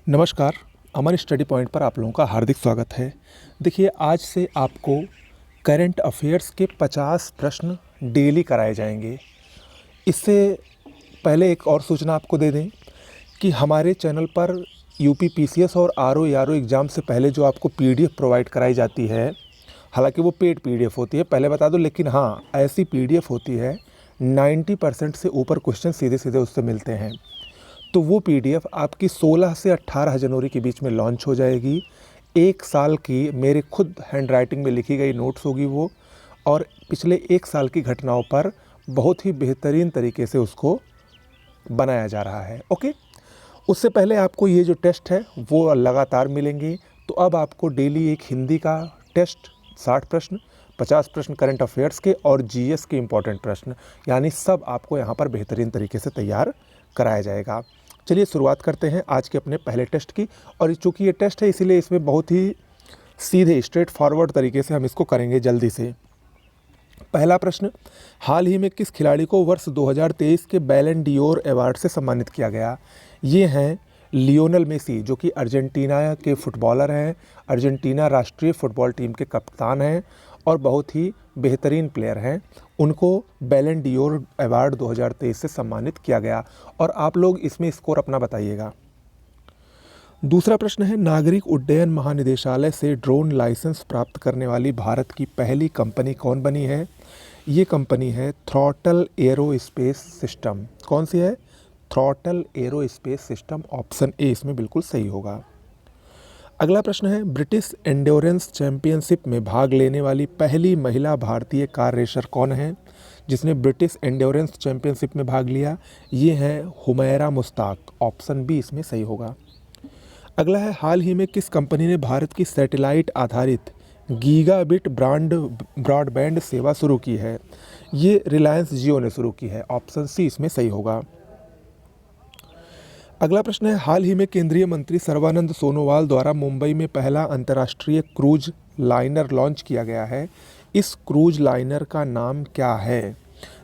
नमस्कार। अमन study point पर आप लोगों का हार्दिक स्वागत है। देखिए, आज से आपको करंट अफेयर्स के 50 प्रश्न डेली कराए जाएंगे। इससे पहले एक और सूचना आपको दे दें कि हमारे चैनल पर यूपी पीसीएस और आरओ एआरओ एग्ज़ाम से पहले जो आपको पीडीएफ प्रोवाइड कराई जाती है, हालांकि वो पेड पीडीएफ होती है, पहले बता दो, लेकिन हाँ, ऐसी पीडीएफ होती है 90% से ऊपर क्वेश्चन सीधे सीधे उससे मिलते हैं। तो वो पीडीएफ आपकी 16 से 18 जनवरी के बीच में लॉन्च हो जाएगी। 1 साल की मेरे खुद हैंड राइटिंग में लिखी गई नोट्स होगी वो, और पिछले 1 साल की घटनाओं पर बहुत ही बेहतरीन तरीके से उसको बनाया जा रहा है। ओके, उससे पहले आपको ये जो टेस्ट है वो लगातार मिलेंगे। तो अब आपको डेली एक हिंदी का टेस्ट 60 प्रश्न, 50 प्रश्न करंट अफेयर्स के और जीएस के इम्पॉर्टेंट प्रश्न, यानी सब आपको यहाँ पर बेहतरीन तरीके से तैयार कराया जाएगा। चलिए शुरुआत करते हैं आज के अपने पहले टेस्ट की। और चूँकि ये टेस्ट है इसीलिए इसमें बहुत ही सीधे स्ट्रेट फॉरवर्ड तरीके से हम इसको करेंगे जल्दी से। पहला प्रश्न, हाल ही में किस खिलाड़ी को वर्ष 2023 के बैलन डियोर अवार्ड से सम्मानित किया गया? ये हैं लियोनेल मेसी, जो कि अर्जेंटीना के फुटबॉलर हैं, अर्जेंटीना राष्ट्रीय फुटबॉल टीम के कप्तान हैं और बहुत ही बेहतरीन प्लेयर हैं। उनको बैलन डियोर अवार्ड 2023 से सम्मानित किया गया। और आप लोग इसमें स्कोर अपना बताइएगा। दूसरा प्रश्न है, नागरिक उड्डयन महानिदेशालय से ड्रोन लाइसेंस प्राप्त करने वाली भारत की पहली कंपनी कौन बनी है? ये कंपनी है थ्रॉटल एरोस्पेस सिस्टम। कौन सी है? Throttle aerospace system. Option A इसमें बिल्कुल सही होगा। अगला प्रश्न है, ब्रिटिश एंड्योरेंस चैंपियनशिप में भाग लेने वाली पहली महिला भारतीय कार रेसर कौन है जिसने ब्रिटिश एंड्योरेंस चैंपियनशिप में भाग लिया? ये है हुमैरा मुश्ताक। ऑप्शन बी इसमें सही होगा। अगला है, हाल ही में किस कंपनी ने भारत की सैटेलाइट आधारित गीगाबिट ब्रॉडबैंड सेवा शुरू की है? ये रिलायंस जियो ने शुरू की है। ऑप्शन सी इसमें सही होगा। अगला प्रश्न है, हाल ही में केंद्रीय मंत्री सर्बानंद सोनोवाल द्वारा मुंबई में पहला अंतर्राष्ट्रीय क्रूज लाइनर लॉन्च किया गया है। इस क्रूज लाइनर का नाम क्या है?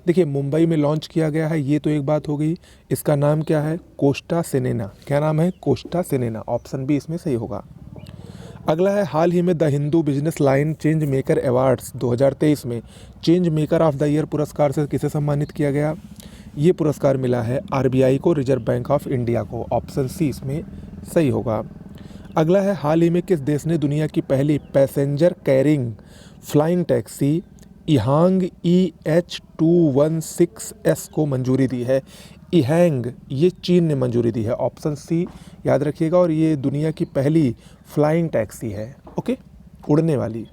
देखिए, मुंबई में लॉन्च किया गया है, ये तो एक बात हो गई। इसका नाम क्या है? कोस्टा सिनेना। क्या नाम है? कोस्टा सिनेना। ऑप्शन बी इसमें सही होगा। अगला है, हाल ही में the Hindu business line change maker awards 2023 में change maker of the year पुरस्कार से किसे सम्मानित किया गया? ये पुरस्कार मिला है आरबीआई को, रिजर्व बैंक ऑफ इंडिया को। ऑप्शन सी इसमें सही होगा। अगला है, हाल ही में किस देश ने दुनिया की पहली passenger carrying flying taxi EHang EH216S को मंजूरी दी है? इहांग ये चीन ने मंजूरी दी है। ऑप्शन सी याद रखिएगा। और ये दुनिया की पहली फ्लाइंग टैक्सी है, ओके, उड़ने वाली।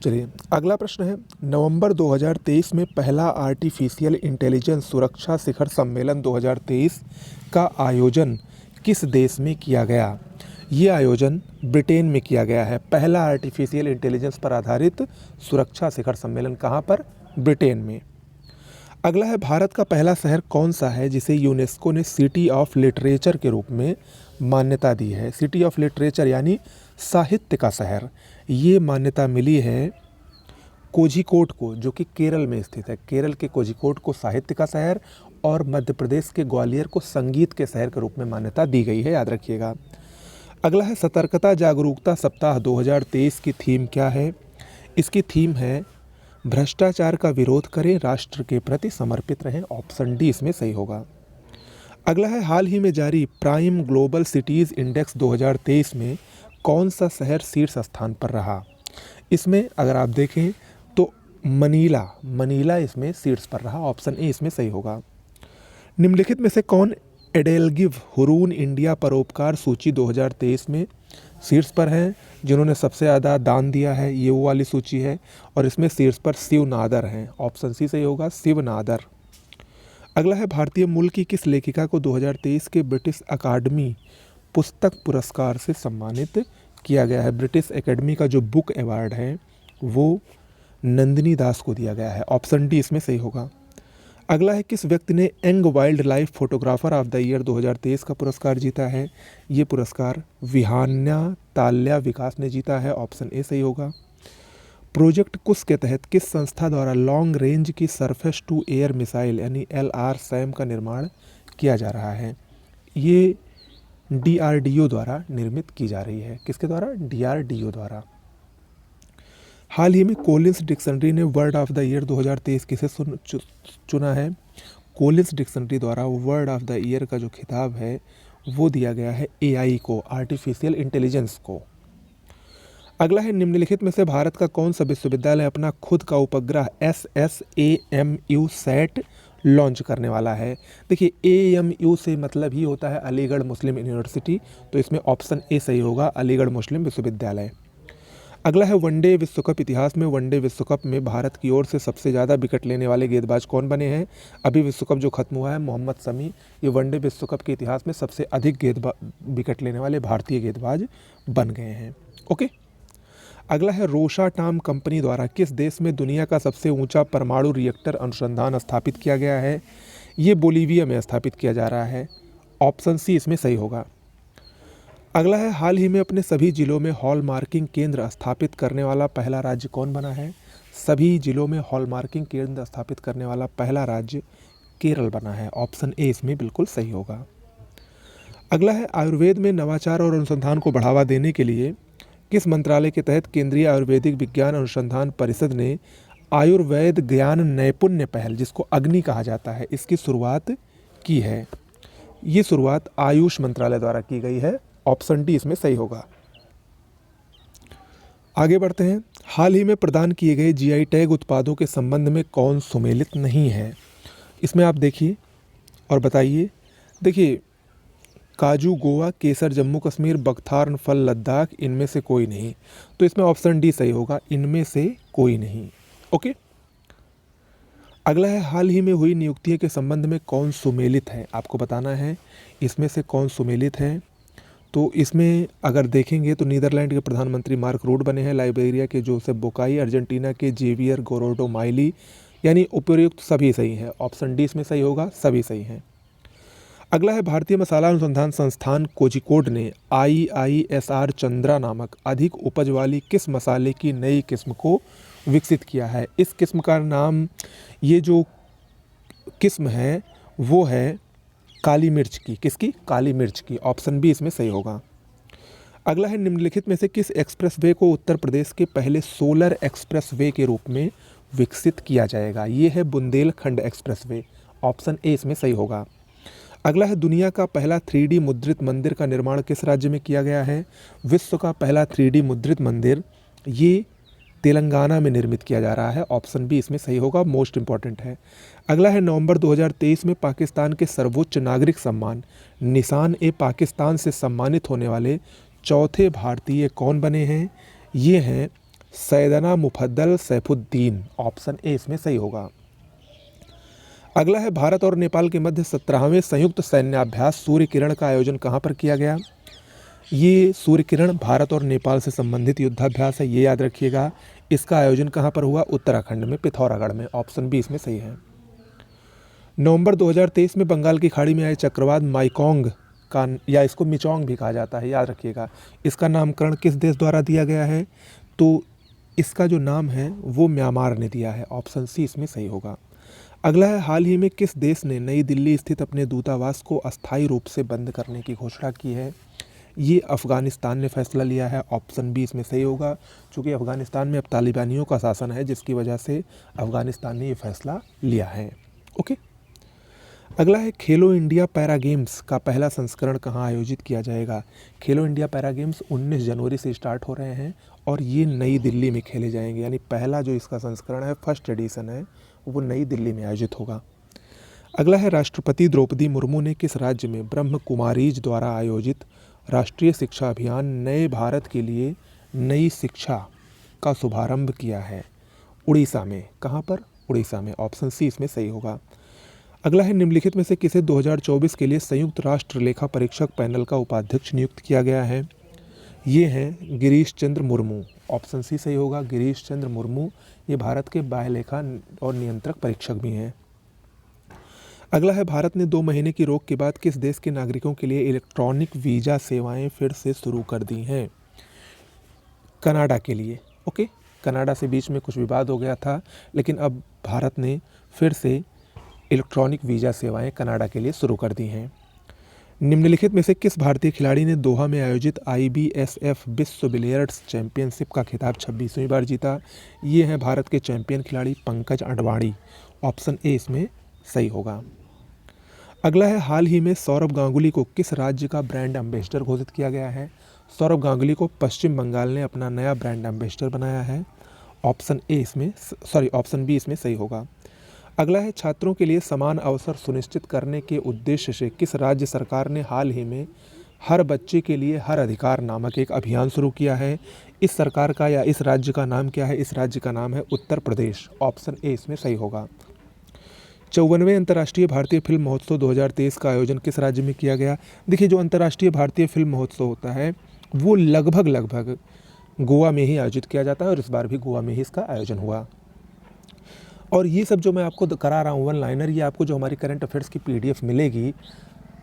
चलिए अगला प्रश्न है, नवंबर 2023 में पहला आर्टिफिशियल इंटेलिजेंस सुरक्षा शिखर सम्मेलन 2023 का आयोजन किस देश में किया गया? ये आयोजन ब्रिटेन में किया गया है। पहला आर्टिफिशियल इंटेलिजेंस पर आधारित सुरक्षा शिखर सम्मेलन कहाँ पर? ब्रिटेन में। अगला है, भारत का पहला शहर कौन सा है जिसे यूनेस्को ने सिटी ऑफ लिटरेचर के रूप में मान्यता दी है? सिटी ऑफ लिटरेचर यानी साहित्य का शहर। ये मान्यता मिली है कोझिकोड को, जो कि केरल में स्थित है। केरल के कोझिकोड को साहित्य का शहर और मध्य प्रदेश के ग्वालियर को संगीत के शहर के रूप में मान्यता दी गई है, याद रखिएगा। अगला है, सतर्कता जागरूकता सप्ताह 2023 की थीम क्या है? इसकी थीम है भ्रष्टाचार का विरोध करें, राष्ट्र के प्रति समर्पित रहें। ऑप्शन डी इसमें सही होगा। अगला है, हाल ही में जारी प्राइम ग्लोबल सिटीज़ इंडेक्स 2023 में कौन सा शहर शीर्ष स्थान पर रहा? इसमें अगर आप देखें तो मनीला इसमें शीर्ष पर रहा। ऑप्शन ए इसमें सही होगा। निम्नलिखित में से कौन एडेलगिव हुरून इंडिया परोपकार सूची 2023 में शीर्ष पर है? जिन्होंने सबसे ज़्यादा दान दिया है, ये वो वाली सूची है। और इसमें शीर्ष पर शिव नादर हैं। ऑप्शन सी सही होगा, शिव नादर। अगला है, भारतीय मूल की किस लेखिका को 2023 के ब्रिटिश अकादमी पुस्तक पुरस्कार से सम्मानित किया गया है? ब्रिटिश एकेडमी का जो बुक अवार्ड है वो नंदिनी दास को दिया गया है। ऑप्शन डी इसमें सही होगा। अगला है, किस व्यक्ति ने young wild life photographer of the year 2023 का पुरस्कार जीता है? ये पुरस्कार विहान्या ताल्या विकास ने जीता है। ऑप्शन ए सही होगा। प्रोजेक्ट कुश के तहत किस संस्था द्वारा लॉन्ग रेंज की सरफेस टू एयर मिसाइल यानी LRSAM का निर्माण किया जा रहा है? ये DRDO द्वारा निर्मित की जा रही है। किसके द्वारा? DRDO द्वारा। हाल ही में कोलिंस डिक्शनरी ने वर्ड ऑफ द ईयर 2023 किसे चुना है? कोलिंस डिक्शनरी द्वारा वर्ड ऑफ द ईयर का जो खिताब है वो दिया गया है AI को, आर्टिफिशियल इंटेलिजेंस को। अगला है, निम्नलिखित में से भारत का कौन सा विश्वविद्यालय अपना खुद का उपग्रह SSAMU सैट लॉन्च करने वाला है? देखिए, AMU से मतलब ही होता है अलीगढ़ मुस्लिम यूनिवर्सिटी, तो इसमें ऑप्शन ए सही होगा, अलीगढ़ मुस्लिम विश्वविद्यालय। अगला है, वनडे विश्व कप इतिहास में वनडे विश्व कप में भारत की ओर से सबसे ज़्यादा विकेट लेने वाले गेंदबाज कौन बने हैं? अभी विश्व कप जो खत्म हुआ है, मोहम्मद शमी, ये वनडे विश्व कप के इतिहास में सबसे अधिक विकेट लेने वाले भारतीय गेंदबाज बन गए हैं। ओके। अगला है, रोसाटॉम कंपनी द्वारा किस देश में दुनिया का सबसे ऊंचा परमाणु रिएक्टर अनुसंधान स्थापित किया गया है? ये बोलीविया में स्थापित किया जा रहा है। ऑप्शन सी इसमें सही होगा। अगला है, हाल ही में अपने सभी जिलों में हॉलमार्किंग केंद्र स्थापित करने वाला पहला राज्य कौन बना है? सभी जिलों में हॉलमार्किंग केंद्र स्थापित करने वाला पहला राज्य केरल बना है। ऑप्शन ए इसमें बिल्कुल सही होगा। अगला है, आयुर्वेद में नवाचार और अनुसंधान को बढ़ावा देने के लिए किस मंत्रालय के तहत केंद्रीय आयुर्वेदिक विज्ञान अनुसंधान परिषद ने आयुर्वेद ज्ञान नैपुण्य पहल, जिसको अग्नि कहा जाता है, इसकी शुरुआत की है? ये शुरुआत आयुष मंत्रालय द्वारा की गई है। ऑप्शन डी इसमें सही होगा। आगे बढ़ते हैं। हाल ही में प्रदान किए गए GI टैग उत्पादों के संबंध में कौन सुमेलित नहीं है? इसमें आप देखिए और बताइए। देखिए, काजू गोवा, केसर जम्मू कश्मीर, बख्तार फल लद्दाख, इनमें से कोई नहीं, तो इसमें ऑप्शन डी सही होगा, इनमें से कोई नहीं। ओके। अगला है, हाल ही में हुई नियुक्तियों के संबंध में कौन सुमेलित है? आपको बताना है इसमें से कौन सुमेलित है। तो इसमें अगर देखेंगे तो नीदरलैंड के प्रधानमंत्री मार्क रूट बने हैं, लाइबेरिया के जोसेफ बोकाई, अर्जेंटीना के जेवियर गोरोडो माइली, यानी उपयुक्त सभी सही हैं। ऑप्शन डी इसमें सही होगा, सभी सही हैं। अगला है, भारतीय मसाला अनुसंधान संस्थान कोझिकोड ने IISR चंद्रा नामक अधिक उपज वाली किस मसाले की नई किस्म को विकसित किया है? इस किस्म का नाम, ये जो किस्म है वो है काली मिर्च की। किसकी? काली मिर्च की। ऑप्शन बी इसमें सही होगा। अगला है, निम्नलिखित में से किस एक्सप्रेसवे को उत्तर प्रदेश के पहले सोलर एक्सप्रेसवे के रूप में विकसित किया जाएगा? ये है बुंदेलखंड एक्सप्रेसवे। ऑप्शन ए इसमें सही होगा। अगला है, दुनिया का पहला 3D मुद्रित मंदिर का निर्माण किस राज्य में किया गया है? विश्व का पहला 3D मुद्रित मंदिर ये तेलंगाना में निर्मित किया जा रहा है। ऑप्शन बी इसमें सही होगा, मोस्ट इंपॉर्टेंट है। अगला है, नवंबर 2023 में पाकिस्तान के सर्वोच्च नागरिक सम्मान निशान-ए-पाकिस्तान से सम्मानित होने वाले चौथे भारतीय कौन बने हैं? ये हैं सैयदना मुफद्दल सैफुद्दीन। ऑप्शन ए इसमें सही होगा। अगला है, भारत और नेपाल के मध्य 17वें संयुक्त सैन्याभ्यास सूर्य किरण का आयोजन कहाँ पर किया गया? ये सूर्य किरण भारत और नेपाल से संबंधित युद्धाभ्यास है, ये याद रखिएगा। इसका आयोजन कहाँ पर हुआ? उत्तराखंड में, पिथौरागढ़ में। ऑप्शन बी इसमें सही है। नवंबर 2023 में बंगाल की खाड़ी में आए चक्रवात माइकोंग का, या इसको मिचोंग भी कहा जाता है, याद रखिएगा, इसका नामकरण किस देश द्वारा दिया गया है? तो इसका जो नाम है वो म्यांमार ने दिया है। ऑप्शन सी इसमें सही होगा। अगला है, हाल ही में किस देश ने नई दिल्ली स्थित अपने दूतावास को अस्थायी रूप से बंद करने की घोषणा की है? ये अफ़गानिस्तान ने फैसला लिया है। ऑप्शन बी इसमें सही होगा, क्योंकि अफ़गानिस्तान में अब तालिबानियों का शासन है, जिसकी वजह से अफ़गानिस्तान ने ये फैसला लिया है। ओके। अगला है, खेलो इंडिया पैरा गेम्स का पहला संस्करण कहाँ आयोजित किया जाएगा? खेलो इंडिया पैरा गेम्स 19 जनवरी से स्टार्ट हो रहे हैं और ये नई दिल्ली में खेले जाएंगे, यानी पहला जो इसका संस्करण है, फर्स्ट एडिशन है, वो नई दिल्ली में आयोजित होगा। अगला है, राष्ट्रपति द्रौपदी मुर्मू ने किस राज्य में ब्रह्म कुमारीज द्वारा आयोजित राष्ट्रीय शिक्षा अभियान नए भारत के लिए नई शिक्षा का शुभारंभ किया है? उड़ीसा में। कहाँ पर? उड़ीसा में। ऑप्शन सी इसमें सही होगा। अगला है, निम्नलिखित में से किसे 2024 के लिए संयुक्त राष्ट्र लेखा परीक्षक पैनल का उपाध्यक्ष नियुक्त किया गया है? ये हैं गिरीश चंद्र मुर्मू। ऑप्शन सी सही होगा, गिरीश चंद्र मुर्मू। ये भारत के बाह्य लेखा और नियंत्रक परीक्षक भी हैं। अगला है, भारत ने 2 महीने की रोक के बाद किस देश के नागरिकों के लिए इलेक्ट्रॉनिक वीज़ा सेवाएं फिर से शुरू कर दी हैं? कनाडा के लिए। ओके। कनाडा से बीच में कुछ विवाद हो गया था, लेकिन अब भारत ने फिर से इलेक्ट्रॉनिक वीज़ा सेवाएं कनाडा के लिए शुरू कर दी हैं। निम्नलिखित में से किस भारतीय खिलाड़ी ने दोहा में आयोजित IBSF विश्व बिलियर्ड्स चैंपियनशिप का खिताब 26वीं बार जीता? ये हैं भारत के चैंपियन खिलाड़ी पंकज अडवाणी। ऑप्शन ए इसमें सही होगा। अगला है, हाल ही में सौरव गांगुली को किस राज्य का ब्रांड एम्बेसडर घोषित किया गया है? सौरव गांगुली को पश्चिम बंगाल ने अपना नया ब्रांड एम्बेसडर बनाया है। ऑप्शन बी इसमें सही होगा। अगला है, छात्रों के लिए समान अवसर सुनिश्चित करने के उद्देश्य से किस राज्य सरकार ने हाल ही में हर बच्चे के लिए हर अधिकार नामक एक अभियान शुरू किया है? इस सरकार का या इस राज्य का नाम क्या है? इस राज्य का नाम है उत्तर प्रदेश। ऑप्शन ए इसमें सही होगा। 54वें अंतर्राष्ट्रीय भारतीय फिल्म महोत्सव 2023 का आयोजन किस राज्य में किया गया? देखिए, जो अंतर्राष्ट्रीय भारतीय फिल्म महोत्सव होता है वो लगभग गोवा में ही आयोजित किया जाता है और इस बार भी गोवा में ही इसका आयोजन हुआ। और ये सब जो मैं आपको करा रहा हूँ वन लाइनर, ये आपको जो हमारी करंट अफेयर्स की PDF मिलेगी,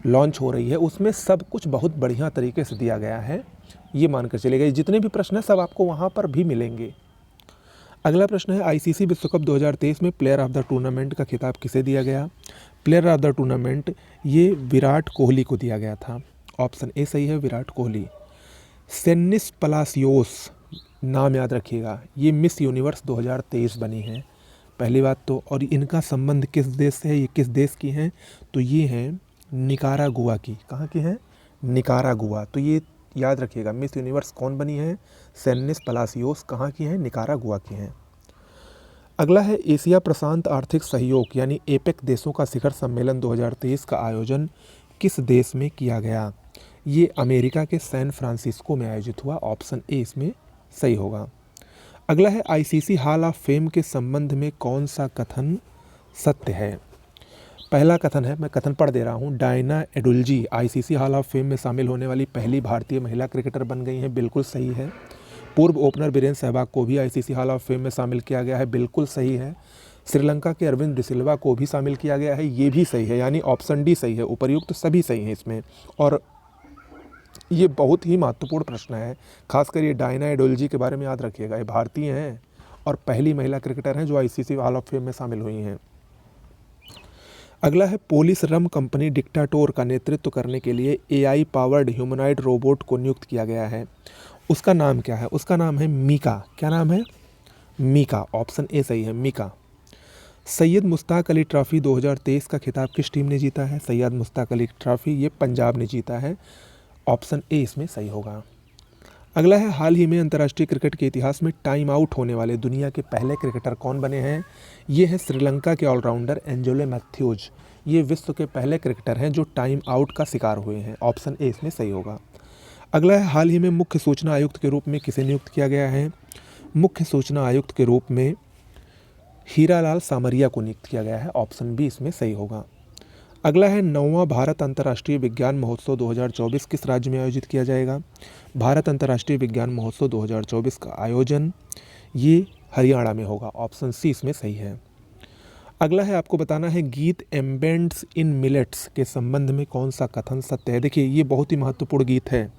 लॉन्च हो रही है, उसमें सब कुछ बहुत बढ़िया तरीके से दिया गया है। ये मानकर चलिएगा, जितने भी प्रश्न हैं सब आपको वहाँ पर भी मिलेंगे। अगला प्रश्न है, ICC विश्व कप 2023 में प्लेयर ऑफ द टूर्नामेंट का खिताब किसे दिया गया? प्लेयर ऑफ द टूर्नामेंट ये विराट कोहली को दिया गया था। ऑप्शन ए सही है, विराट कोहली। सेनिस पलासियोस, नाम याद रखिएगा, ये मिस यूनिवर्स 2023 बनी है, पहली बात तो। और इनका संबंध किस देश से है, ये किस देश की हैं? तो ये हैं निकारागुआ की। कहाँ की हैं? निकारागुआ। तो ये याद रखिएगा, मिस यूनिवर्स कौन बनी है? सेनिस पलासियोस। कहाँ की हैं? निकारागुआ की हैं। अगला है, एशिया प्रशांत आर्थिक सहयोग यानी APEC देशों का शिखर सम्मेलन 2023 का आयोजन किस देश में किया गया? ये अमेरिका के सैन फ्रांसिस्को में आयोजित हुआ। ऑप्शन ए इसमें सही होगा। अगला है, ICC हॉल ऑफ फेम के संबंध में कौन सा कथन सत्य है? पहला कथन है, मैं कथन पढ़ दे रहा हूँ, Diana Edulji ICC hall of fame में शामिल होने वाली पहली भारतीय महिला क्रिकेटर बन गई हैं। बिल्कुल सही है। पूर्व ओपनर वीरेंद्र सहवाग को भी ICC हॉल ऑफ फेम में शामिल किया गया है। बिल्कुल सही है। श्रीलंका के अरविंद डिसिल्वा को भी शामिल किया गया है। ये भी सही है, यानी ऑप्शन डी सही है। उपर्युक्त सभी सही हैं इसमें। और ये बहुत ही महत्वपूर्ण प्रश्न है, खासकर ये डायना एडोल्जी के बारे में याद रखिएगा। ये भारतीय हैं और पहली महिला क्रिकेटर हैं जो ICC हॉल ऑफ फेम में शामिल हुई हैं। अगला है, पोलिस रम कंपनी डिक्टाटोर का नेतृत्व करने के लिए AI पावर्ड ह्यूमनॉइड रोबोट को नियुक्त किया गया है। उसका नाम क्या है? उसका नाम है मीका। क्या नाम है? मीका। ऑप्शन ए सही है, मीका। सैयद मुश्ताक अली ट्रॉफी 2023 का खिताब किस टीम ने जीता है? सैयद मुश्ताक अली ट्रॉफी ये पंजाब ने जीता है। ऑप्शन ए इसमें सही होगा। अगला है, हाल ही में अंतर्राष्ट्रीय क्रिकेट के इतिहास में टाइम आउट होने वाले दुनिया के पहले क्रिकेटर कौन बने हैं? ये है श्रीलंका के ऑलराउंडर एंजेलो मैथ्यूज। ये विश्व के पहले क्रिकेटर हैं जो टाइम आउट का शिकार हुए हैं। ऑप्शन ए इसमें सही होगा। अगला है, हाल ही में मुख्य सूचना आयुक्त के रूप में किसे नियुक्त किया गया है? मुख्य सूचना आयुक्त के रूप में हीरालाल सामरिया को नियुक्त किया गया है। ऑप्शन बी इसमें सही होगा। अगला है, 9वां भारत अंतर्राष्ट्रीय विज्ञान महोत्सव 2024 किस राज्य में आयोजित किया जाएगा? भारत अंतर्राष्ट्रीय विज्ञान महोत्सव 2024 का आयोजन ये हरियाणा में होगा। ऑप्शन सी इसमें सही है। अगला है, आपको बताना है गीत एम्बेंड्स इन मिलेट्स के संबंध में कौन सा कथन सत्य है? देखिए, ये बहुत ही महत्वपूर्ण गीत है।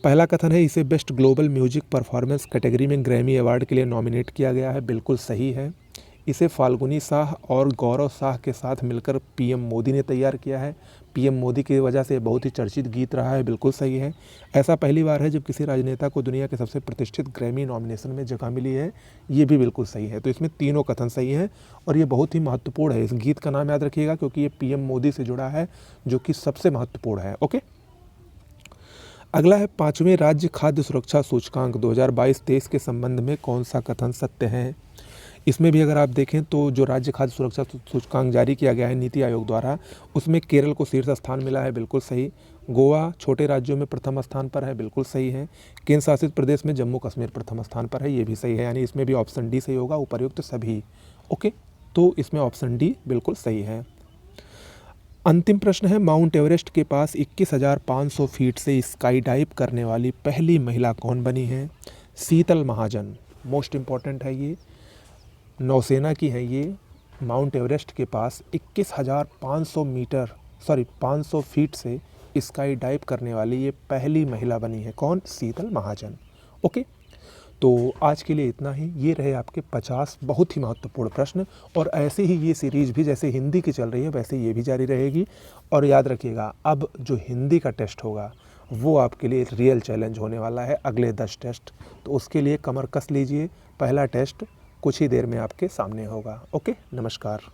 पहला कथन है, इसे best global music performance category में ग्रैमी अवार्ड के लिए नॉमिनेट किया गया है। बिल्कुल सही है। इसे फाल्गुनी शाह और गौरव शाह के साथ मिलकर PM मोदी ने तैयार किया है। PM मोदी की वजह से बहुत ही चर्चित गीत रहा है। बिल्कुल सही है। ऐसा पहली बार है जब किसी राजनेता को दुनिया के सबसे प्रतिष्ठित ग्रैमी नॉमिनेशन में जगह मिली है। ये भी बिल्कुल सही है। तो इसमें तीनों कथन सही हैं और ये बहुत ही महत्वपूर्ण है। इस गीत का नाम याद रखिएगा क्योंकि ये PM मोदी से जुड़ा है, जो कि सबसे महत्वपूर्ण है। ओके। अगला है, 5वें राज्य खाद्य सुरक्षा सूचकांक 2022-23 के संबंध में कौन सा कथन सत्य है? इसमें भी अगर आप देखें तो जो राज्य खाद्य सुरक्षा सूचकांक जारी किया गया है नीति आयोग द्वारा, उसमें केरल को शीर्ष स्थान मिला है। बिल्कुल सही। गोवा छोटे राज्यों में प्रथम स्थान पर है। बिल्कुल सही है। केंद्र शासित प्रदेश में जम्मू कश्मीर प्रथम स्थान पर है। ये भी सही है, यानी इसमें भी ऑप्शन डी सही होगा, उपर्युक्त सभी। ओके, तो इसमें ऑप्शन डी बिल्कुल सही है। अंतिम प्रश्न है, माउंट एवरेस्ट के पास 21,500 फीट से स्काई डाइव करने वाली पहली महिला कौन बनी है? शीतल महाजन। मोस्ट इम्पॉर्टेंट है, ये नौसेना की है। ये माउंट एवरेस्ट के पास 500 फीट से स्काई डाइव करने वाली ये पहली महिला बनी है। कौन? शीतल महाजन। ओके, तो आज के लिए इतना ही। ये रहे आपके 50 बहुत ही महत्वपूर्ण प्रश्न, और ऐसे ही ये सीरीज़ भी जैसे हिंदी की चल रही है वैसे ये भी जारी रहेगी। और याद रखिएगा, अब जो हिंदी का टेस्ट होगा वो आपके लिए रियल चैलेंज होने वाला है, अगले 10 टेस्ट। तो उसके लिए कमर कस लीजिए, पहला टेस्ट कुछ ही देर में आपके सामने होगा। ओके, नमस्कार।